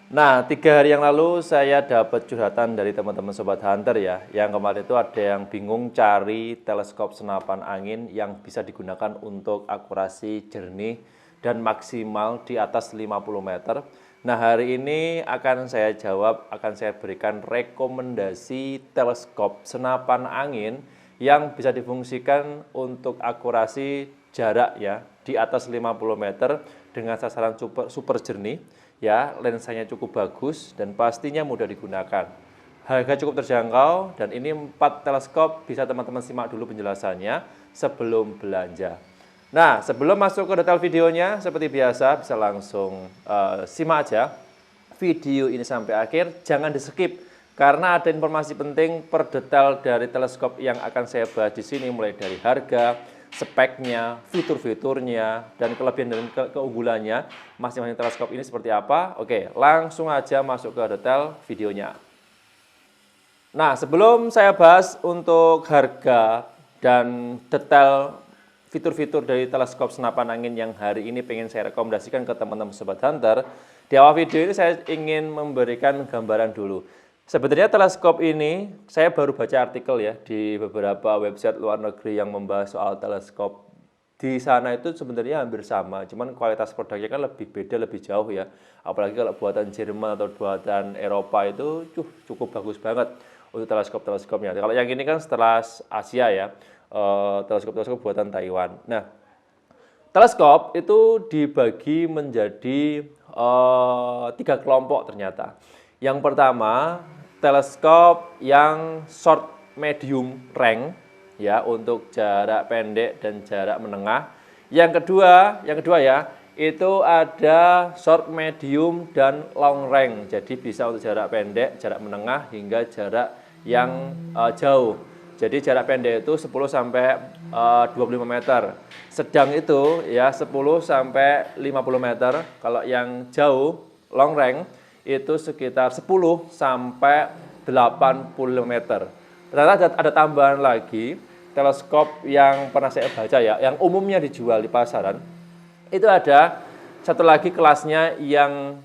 Nah, 3 hari yang lalu saya dapat curhatan dari teman-teman Sobat Hunter ya. Yang kemarin itu ada yang bingung cari teleskop senapan angin yang bisa digunakan untuk akurasi jernih dan maksimal di atas 50 meter. Nah, hari ini akan saya jawab, akan saya berikan rekomendasi teleskop senapan angin yang bisa difungsikan untuk akurasi jarak ya di atas 50 meter dengan sasaran super jernih ya, lensanya cukup bagus dan pastinya mudah digunakan. Harga cukup terjangkau dan ini 4 teleskop, bisa teman-teman simak dulu penjelasannya sebelum belanja. Nah, sebelum masuk ke detail videonya, seperti biasa bisa langsung simak aja video ini sampai akhir, jangan di skip karena ada informasi penting per detail dari teleskop yang akan saya bahas di sini, mulai dari harga, speknya, fitur-fiturnya, dan kelebihan dan keunggulannya masing-masing teleskop ini seperti apa. Oke, langsung aja masuk ke detail videonya. Nah, sebelum saya bahas untuk harga dan detail fitur-fitur dari teleskop senapan angin yang hari ini pengen saya rekomendasikan ke teman-teman Sobat Hunter, di awal video ini saya ingin memberikan gambaran dulu. Sebenarnya teleskop ini, saya baru baca artikel ya di beberapa website luar negeri yang membahas soal teleskop. Di sana itu sebenarnya hampir sama, cuman kualitas produknya kan lebih beda, lebih jauh ya. Apalagi kalau buatan Jerman atau buatan Eropa itu cukup bagus banget untuk teleskop-teleskopnya. Kalau yang ini kan setelah Asia ya, teleskop-teleskop buatan Taiwan. Nah, teleskop itu dibagi menjadi 3 kelompok ternyata. Yang pertama, teleskop yang short medium range ya, untuk jarak pendek dan jarak menengah. Yang kedua ya, itu ada short medium dan long range. Jadi bisa untuk jarak pendek, jarak menengah hingga jarak yang jauh. Jadi jarak pendek itu 10 sampai 25 meter. Sedang itu ya 10 sampai 50 meter. Kalau yang jauh long range itu sekitar 10 sampai 80 meter. Ternyata ada tambahan lagi, teleskop yang pernah saya baca ya, yang umumnya dijual di pasaran, itu ada satu lagi kelasnya yang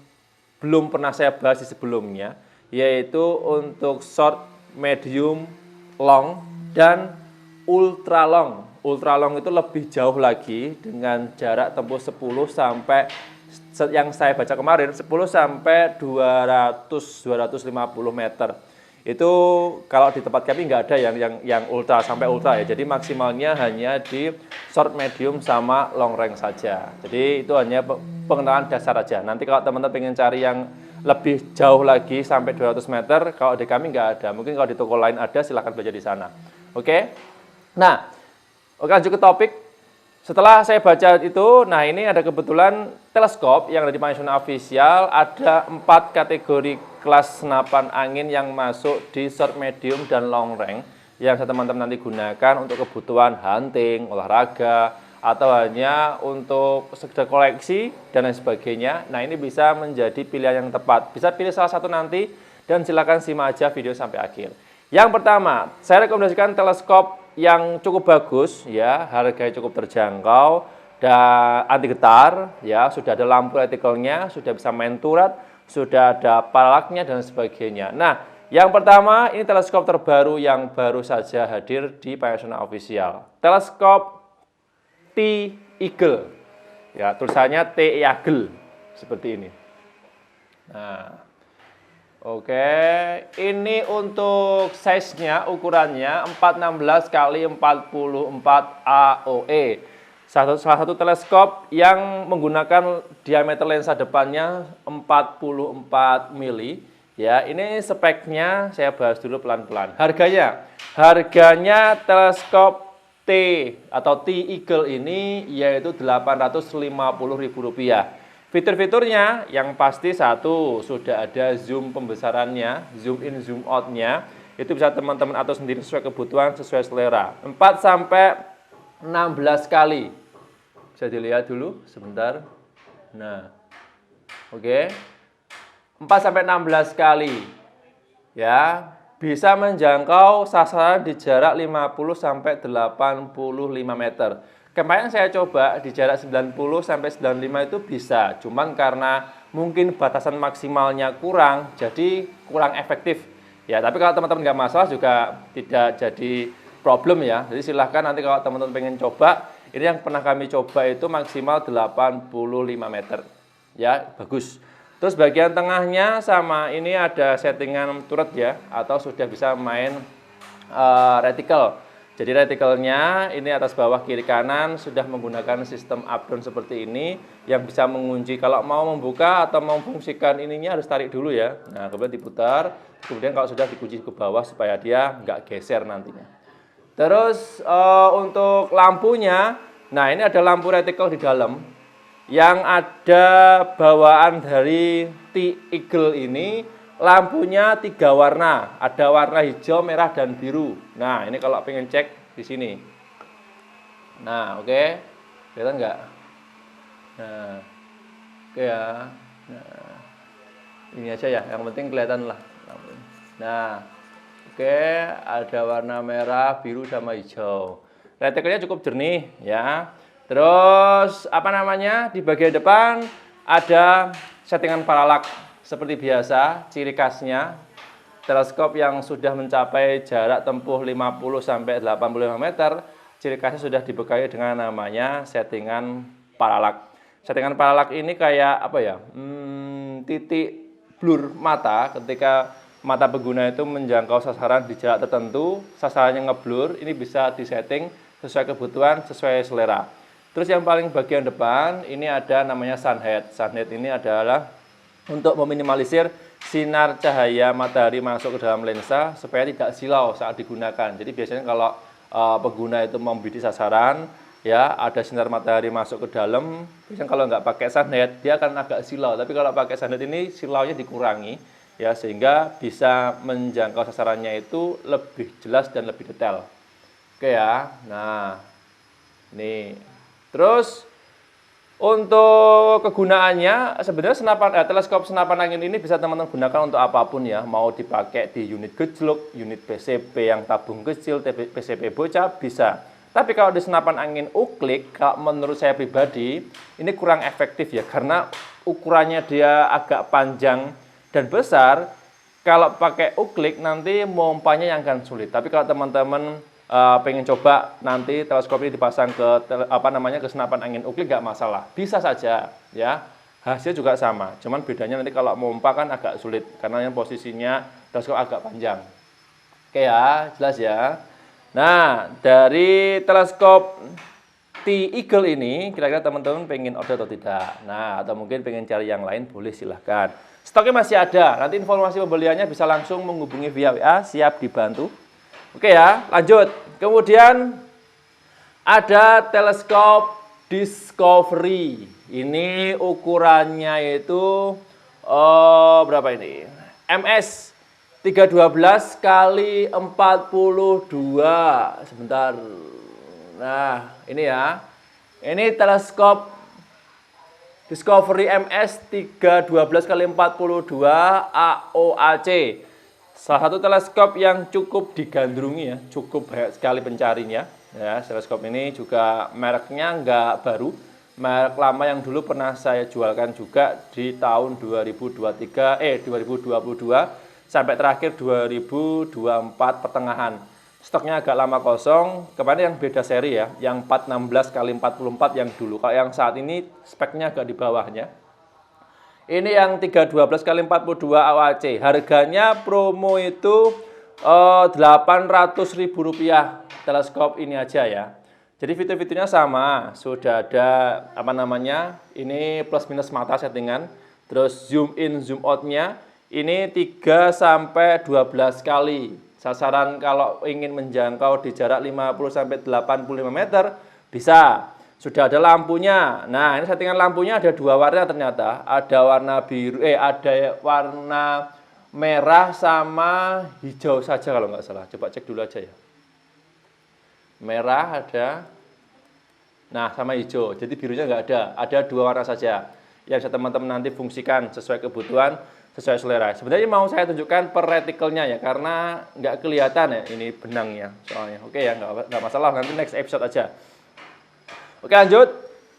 belum pernah saya bahas di sebelumnya, yaitu untuk short, medium, long, dan ultra long. Ultra long itu lebih jauh lagi dengan jarak tempuh 10 sampai yang saya baca kemarin 10 sampai 250 meter. Itu kalau di tempat kami nggak ada yang ultra sampai ultra ya. Jadi maksimalnya hanya di short, medium sama long range saja. Jadi itu hanya pengenalan dasar aja. Nanti kalau teman-teman pengen cari yang lebih jauh lagi sampai 200 meter, kalau di kami nggak ada. Mungkin kalau di toko lain ada, silahkan belajar di sana. Oke? Nah, oke, lanjut ke topik. Setelah saya baca itu, nah ini ada kebetulan teleskop yang ada di Panasonic Official, ada 4 kategori kelas senapan angin yang masuk di short, medium, dan long range yang teman-teman nanti gunakan untuk kebutuhan hunting, olahraga, atau hanya untuk sekedar koleksi dan lain sebagainya. Nah ini bisa menjadi pilihan yang tepat. Bisa pilih salah satu nanti dan silakan simak aja video sampai akhir. Yang pertama, saya rekomendasikan teleskop yang cukup bagus ya, harganya cukup terjangkau dan anti getar ya, sudah ada lampu retikelnya, sudah bisa main turret, sudah ada paralaknya dan sebagainya. Nah, yang pertama ini teleskop terbaru yang baru saja hadir di Panasonic Official. Teleskop T-Eagle. Ya, tulisannya T-Eagle seperti ini. Nah, oke, ini untuk size-nya, ukurannya 416 x 44 AOE. Salah satu teleskop yang menggunakan diameter lensa depannya 44 mili. Ya, ini speknya saya bahas dulu pelan-pelan. Harganya teleskop T atau T-Eagle ini yaitu Rp850.000. Fitur-fiturnya yang pasti satu, sudah ada zoom pembesarannya, zoom in, zoom out-nya. Itu bisa teman-teman atur sendiri sesuai kebutuhan, sesuai selera. 4 sampai 16 kali. Bisa dilihat dulu sebentar. Nah, oke. 4 sampai 16 kali. Ya, bisa menjangkau sasaran di jarak 50 sampai 85 meter. Kemarin saya coba di jarak 90 sampai 95 itu bisa, cuman karena mungkin batasan maksimalnya kurang, jadi kurang efektif. Ya, tapi kalau teman-teman nggak masalah juga tidak jadi problem ya. Jadi silahkan nanti kalau teman-teman pengen coba, ini yang pernah kami coba itu maksimal 85 meter. Ya, bagus. Terus bagian tengahnya sama ini ada settingan turret ya, atau sudah bisa main reticle. Jadi retikelnya ini atas bawah kiri kanan sudah menggunakan sistem up down seperti ini yang bisa mengunci. Kalau mau membuka atau memfungsikan ininya harus tarik dulu ya. Nah, kemudian diputar. Kemudian kalau sudah dikunci ke bawah supaya dia nggak geser nantinya. Terus untuk lampunya, nah ini ada lampu reticle di dalam yang ada bawaan dari T-Eagle ini. Lampunya 3 warna, ada warna hijau, merah, dan biru. Nah, ini kalau pengen cek di sini. Nah, oke, kelihatan nggak? Nah, oke ya. Nah, ini aja ya, yang penting kelihatan lah. Nah, oke, ada warna merah, biru, sama hijau. Retikelnya cukup jernih ya. Terus apa namanya? Di bagian depan ada settingan paralak. Seperti biasa, ciri khasnya teleskop yang sudah mencapai jarak tempuh 50-85 meter, ciri khasnya sudah dibekali dengan namanya settingan paralak. Settingan paralak ini kayak apa ya? Titik blur mata ketika mata pengguna itu menjangkau sasaran di jarak tertentu, sasarannya ngeblur, ini bisa disetting sesuai kebutuhan, sesuai selera. Terus yang paling bagian depan ini ada namanya sunhead. Sunhead ini adalah untuk meminimalisir sinar cahaya matahari masuk ke dalam lensa supaya tidak silau saat digunakan. Jadi biasanya kalau pengguna itu membidik sasaran, ya ada sinar matahari masuk ke dalam. Biasanya kalau nggak pakai sunhead dia akan agak silau. Tapi kalau pakai sunhead ini silaunya dikurangi, ya sehingga bisa menjangkau sasarannya itu lebih jelas dan lebih detail. Oke ya. Nah, ini terus. Untuk kegunaannya, sebenarnya teleskop senapan angin ini bisa teman-teman gunakan untuk apapun ya. Mau dipakai di unit gejluk, unit PCP yang tabung kecil, PCP bocah, bisa. Tapi kalau di senapan angin uklik, kalau menurut saya pribadi, ini kurang efektif ya. Karena ukurannya dia agak panjang dan besar. Kalau pakai uklik, nanti mompanya yang akan sulit. Tapi kalau teman-teman pengen coba nanti teleskop ini dipasang ke ke senapan angin uklik nggak masalah, bisa saja ya, hasil juga sama, cuman bedanya nanti kalau mompa kan agak sulit karena yang posisinya teleskop agak panjang. Oke ya, jelas ya. Nah, dari teleskop T-Eagle ini kira-kira teman-teman pengen order atau tidak? Nah, atau mungkin pengen cari yang lain, boleh silahkan. Stoknya masih ada, nanti informasi pembeliannya bisa langsung menghubungi via WA, siap dibantu. Oke ya, lanjut. Kemudian ada teleskop Discovery. Ini ukurannya itu berapa ini? MS 312 kali 42. Sebentar. Nah, ini ya. Ini teleskop Discovery MS 312 kali 42 AOAC. Salah satu teleskop yang cukup digandrungi ya, cukup banyak sekali pencarinya. Ya, teleskop ini juga mereknya nggak baru, merek lama yang dulu pernah saya jualkan juga di tahun 2022 sampai terakhir 2024 pertengahan. Stoknya agak lama kosong, kemarin yang beda seri ya, yang 416 kali 44 yang dulu. Kalau yang saat ini speknya agak di bawahnya. Ini yang 312 kali 42 AOAC. Harganya promo itu Rp800.000 teleskop ini aja ya. Jadi fitur-fiturnya sama. Sudah ada ini plus minus mata settingan. Terus zoom in zoom out-nya ini 3 sampai 12 kali. Sasaran kalau ingin menjangkau di jarak 50 sampai 85 meter bisa. Sudah ada lampunya. Nah, ini settingan lampunya ada 2 warna ternyata. Ada warna biru, ada warna merah sama hijau saja kalau nggak salah. Coba cek dulu aja ya. Merah ada. Nah, sama hijau. Jadi birunya nggak ada. Ada 2 warna saja. Yang bisa teman-teman nanti fungsikan sesuai kebutuhan, sesuai selera. Sebenarnya mau saya tunjukkan per retikelnya ya, karena nggak kelihatan ya ini benangnya soalnya. Oke ya, nggak masalah. Nanti next episode aja. Oke lanjut,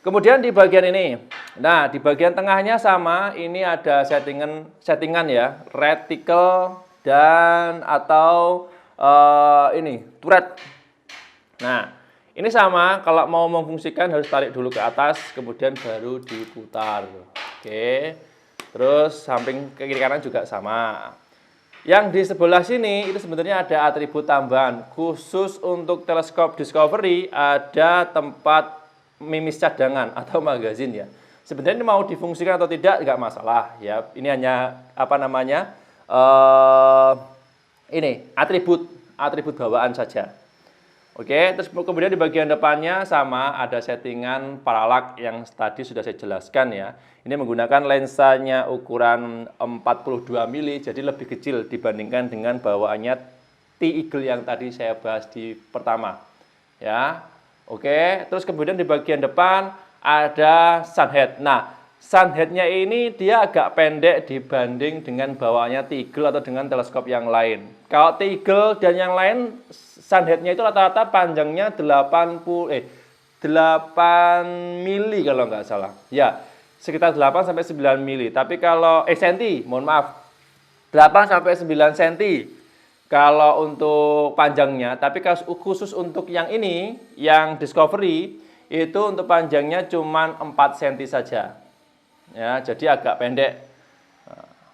kemudian di bagian ini Nah, di bagian tengahnya sama, ini ada settingan ya, reticle dan atau ini turret. Nah, ini sama, kalau mau memfungsikan harus tarik dulu ke atas, kemudian baru diputar. Oke, terus samping ke kiri kanan juga sama. Yang di sebelah sini itu sebenarnya ada atribut tambahan. Khusus untuk teleskop Discovery ada tempat mimis cadangan atau magazin ya. Sebenarnya ini mau difungsikan atau tidak nggak masalah ya. Ini hanya apa namanya ini atribut bawaan saja. Oke, terus kemudian di bagian depannya sama ada settingan parallax yang tadi sudah saya jelaskan ya. Ini menggunakan lensanya ukuran 42 mili, jadi lebih kecil dibandingkan dengan bawaannya T-Eagle yang tadi saya bahas di pertama. Ya, oke. Terus kemudian di bagian depan ada sunhead. Nah, sunheadnya ini dia agak pendek dibanding dengan bawaannya T-Eagle atau dengan teleskop yang lain. Kalau T-Eagle dan yang lain sunheadnya itu rata-rata panjangnya 8 mili kalau nggak salah. Ya, sekitar 8 sampai 9 mili. Tapi kalau senti, mohon maaf. 8 sampai 9 senti kalau untuk panjangnya. Tapi khusus untuk yang ini, yang Discovery, itu untuk panjangnya cuma 4 senti saja. Ya, jadi agak pendek.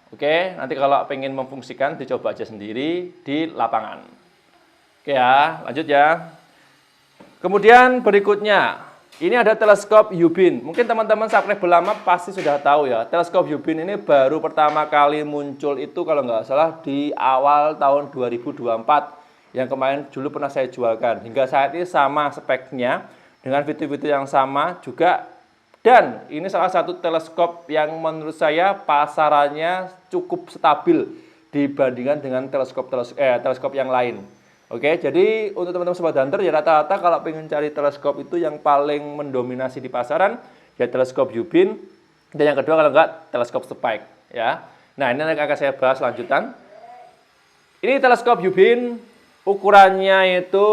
Oke, nanti kalau pengen memfungsikan dicoba aja sendiri di lapangan. Oke ya, lanjut ya. Kemudian berikutnya, ini ada teleskop Hubble. Mungkin teman-teman subscriber lama pasti sudah tahu ya. Teleskop Hubble ini baru pertama kali muncul itu kalau nggak salah di awal tahun 2024. Yang kemarin dulu pernah saya jualkan. Hingga saat ini sama speknya, dengan fitur-fitur yang sama juga. Dan ini salah satu teleskop yang menurut saya pasarannya cukup stabil dibandingkan dengan teleskop yang lain. Oke, jadi untuk teman-teman Sobat Hunter ya rata-rata kalau pengen cari teleskop itu yang paling mendominasi di pasaran ya teleskop Hubble, dan yang kedua kalau enggak teleskop Spike ya. Nah, ini akan saya bahas lanjutan. Ini teleskop Hubble ukurannya itu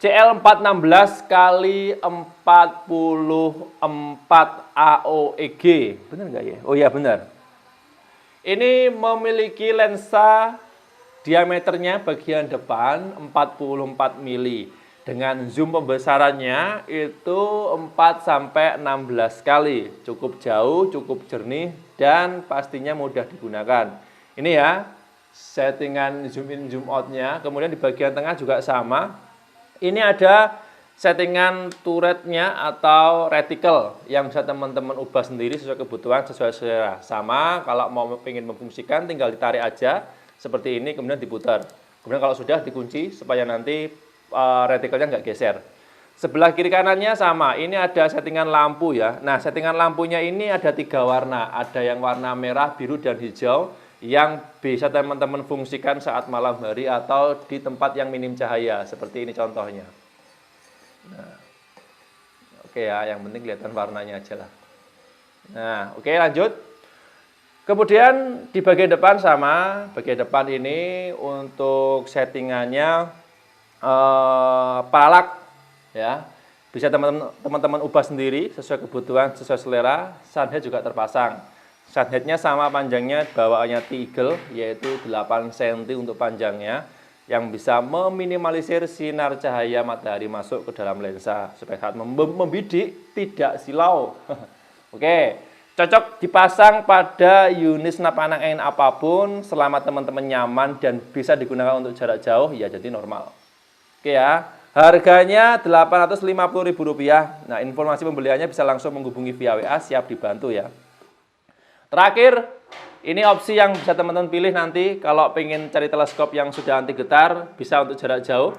CL416 kali 44 AOEG. Benar nggak ya? Oh iya benar. Ini memiliki lensa diameternya bagian depan 44 mili. Dengan zoom pembesarannya itu 4 sampai 16 kali. Cukup jauh, cukup jernih, dan pastinya mudah digunakan. Ini ya, settingan zoom in zoom out-nya. Kemudian di bagian tengah juga sama. Ini ada settingan turretnya atau reticle yang bisa teman-teman ubah sendiri sesuai kebutuhan, sesuai selera. Sama, kalau mau ingin memfungsikan tinggal ditarik aja seperti ini, kemudian diputar. Kemudian kalau sudah dikunci supaya nanti reticle-nya nggak geser. Sebelah kiri kanannya sama, ini ada settingan lampu ya. Nah, settingan lampunya ini ada 3 warna. Ada yang warna merah, biru, dan hijau, yang bisa teman-teman fungsikan saat malam hari atau di tempat yang minim cahaya, seperti ini contohnya. Nah, oke ya, yang penting kelihatan warnanya aja lah. Nah, oke lanjut. Kemudian di bagian depan sama, bagian depan ini untuk settingannya parallax ya. Bisa teman-teman ubah sendiri sesuai kebutuhan, sesuai selera. Sunhead juga terpasang. Sunheadnya sama panjangnya bawaannya T-Eagle, yaitu 8 cm untuk panjangnya, yang bisa meminimalisir sinar cahaya matahari masuk ke dalam lensa supaya saat membidik tidak silau. Oke, cocok dipasang pada unit senapan angin apapun selama teman-teman nyaman dan bisa digunakan untuk jarak jauh, ya jadi normal. Oke ya, harganya Rp850.000. Nah, informasi pembeliannya bisa langsung menghubungi via WA, siap dibantu ya. Terakhir, ini opsi yang bisa teman-teman pilih nanti kalau pengen cari teleskop yang sudah anti getar, bisa untuk jarak jauh.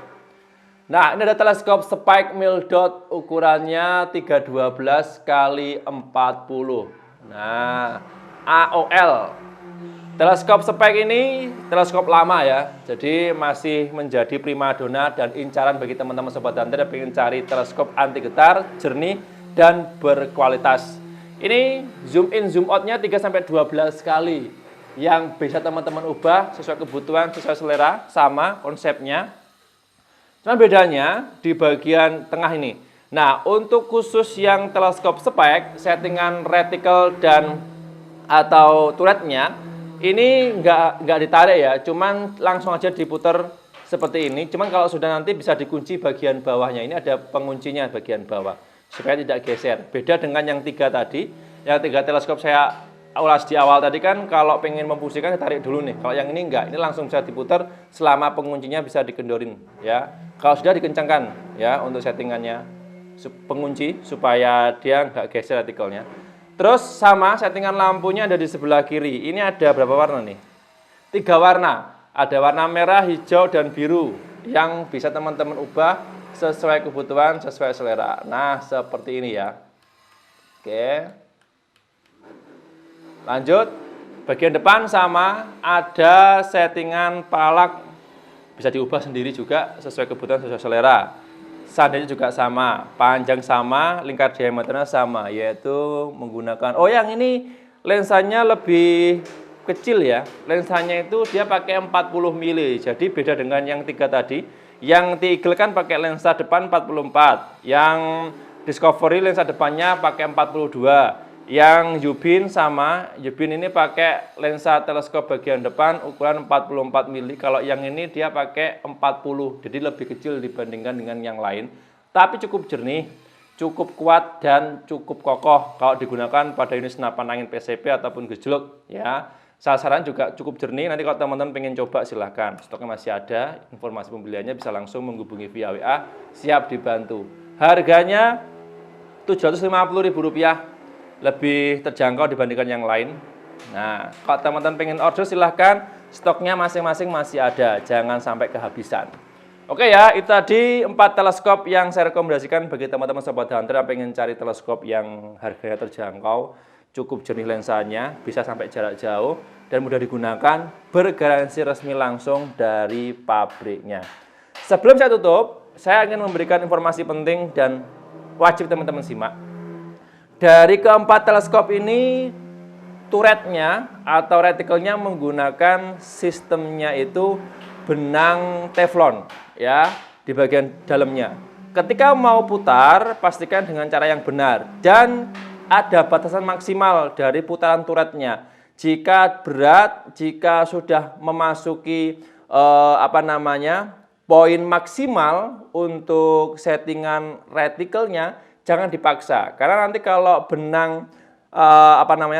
Nah, ini ada teleskop Spike Milldot, ukurannya 312 kali 40. Nah, AOL. Teleskop Spike ini teleskop lama ya, jadi masih menjadi primadona dan incaran bagi teman-teman Sobat Hunter yang pengen cari teleskop anti getar, jernih, dan berkualitas. Ini zoom in zoom out-nya 3-12 kali. Yang bisa teman-teman ubah sesuai kebutuhan, sesuai selera, sama konsepnya. Cuma bedanya di bagian tengah ini. Nah, untuk khusus yang teleskop spek, settingan reticle dan atau turretnya ini nggak ditarik ya, cuman langsung aja diputar seperti ini. Cuman kalau sudah nanti bisa dikunci bagian bawahnya. Ini ada penguncinya bagian bawah supaya tidak geser. Beda dengan yang 3 tadi. Yang 3 teleskop saya ulas di awal tadi kan kalau pengen memfungsikan tarik dulu nih. Kalau yang ini enggak, ini langsung bisa diputar selama penguncinya bisa dikendorin ya. Kalau sudah dikencangkan ya untuk settingannya pengunci supaya dia nggak geser retikelnya. Terus sama settingan lampunya ada di sebelah kiri. Ini ada berapa warna nih? 3 warna. Ada warna merah, hijau, dan biru yang bisa teman-teman ubah sesuai kebutuhan, sesuai selera. Nah, seperti ini ya. Oke. Lanjut. Bagian depan sama, ada settingan palak. Bisa diubah sendiri juga sesuai kebutuhan, sesuai selera. Sandarnya juga sama, panjang sama, lingkar diameternya sama, yaitu menggunakan, oh yang ini lensanya lebih kecil ya, lensanya itu dia pakai 40 mili, jadi beda dengan yang 3 tadi. Yang T-Eagle kan pakai lensa depan 44, yang Discovery lensa depannya pakai 42, yang Yubin sama, Yubin ini pakai lensa teleskop bagian depan ukuran 44 mili. Kalau yang ini dia pakai 40, jadi lebih kecil dibandingkan dengan yang lain. Tapi cukup jernih, cukup kuat dan cukup kokoh kalau digunakan pada unit senapan angin PCP ataupun gejluk ya. Sasaran juga cukup jernih. Nanti kalau teman-teman pengen coba silahkan, stoknya masih ada. Informasi pembeliannya bisa langsung menghubungi via WA, siap dibantu. Harganya Rp750.000. Lebih terjangkau dibandingkan yang lain. Nah, kalau teman-teman pengen order silahkan, stoknya masing-masing masih ada, jangan sampai kehabisan. Oke ya, itu tadi 4 teleskop yang saya rekomendasikan bagi teman-teman sobat hunter yang pengen cari teleskop yang harganya terjangkau, cukup jernih lensanya, bisa sampai jarak jauh dan mudah digunakan, bergaransi resmi langsung dari pabriknya. Sebelum saya tutup, saya ingin memberikan informasi penting dan wajib teman-teman simak. Dari keempat teleskop ini, turretnya atau retikelnya menggunakan sistemnya itu benang teflon ya di bagian dalamnya. Ketika mau putar, pastikan dengan cara yang benar dan ada batasan maksimal dari putaran turretnya. Jika berat, jika sudah memasuki poin maksimal untuk settingan retikelnya, jangan dipaksa, karena nanti kalau benang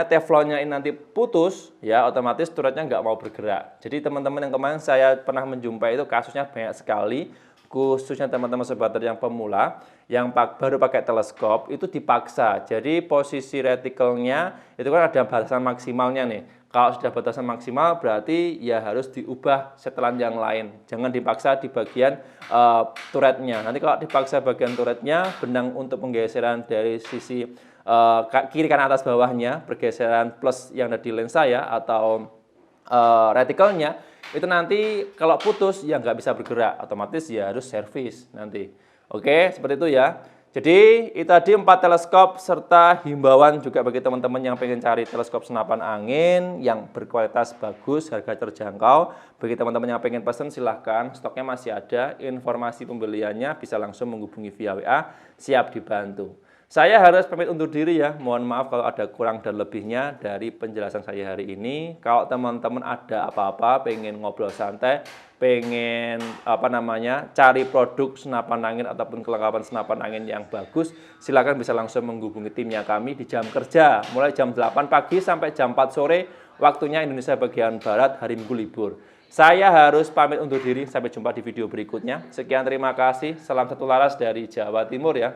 teflonnya ini nanti putus, ya otomatis turretnya nggak mau bergerak. Jadi teman-teman yang kemarin saya pernah menjumpai itu kasusnya banyak sekali, khususnya teman-teman sobat yang pemula, yang baru pakai teleskop itu dipaksa. Jadi posisi retikelnya itu kan ada batasan maksimalnya nih. Kalau sudah batasan maksimal berarti ya harus diubah setelan yang lain. Jangan dipaksa di bagian turretnya. Nanti kalau dipaksa bagian turretnya, benang untuk penggeseran dari sisi kiri kanan atas bawahnya, pergeseran plus yang ada di lensa ya atau retikelnya, itu nanti kalau putus ya nggak bisa bergerak, otomatis ya harus servis nanti. Oke, seperti itu ya. Jadi itu tadi 4 teleskop serta himbauan juga bagi teman-teman yang pengen cari teleskop senapan angin yang berkualitas bagus, harga terjangkau. Bagi teman-teman yang pengen pesen silahkan, stoknya masih ada, informasi pembeliannya bisa langsung menghubungi via WA, siap dibantu. Saya harus pamit undur diri ya, mohon maaf kalau ada kurang dan lebihnya dari penjelasan saya hari ini. Kalau teman-teman ada apa-apa, pengen ngobrol santai, pengen cari produk senapan angin ataupun kelengkapan senapan angin yang bagus, silakan bisa langsung menghubungi timnya kami di jam kerja, mulai jam 8 pagi sampai jam 4 sore, waktunya Indonesia bagian Barat, hari Minggu libur. Saya harus pamit undur diri, sampai jumpa di video berikutnya. Sekian, terima kasih, salam satu laras dari Jawa Timur ya.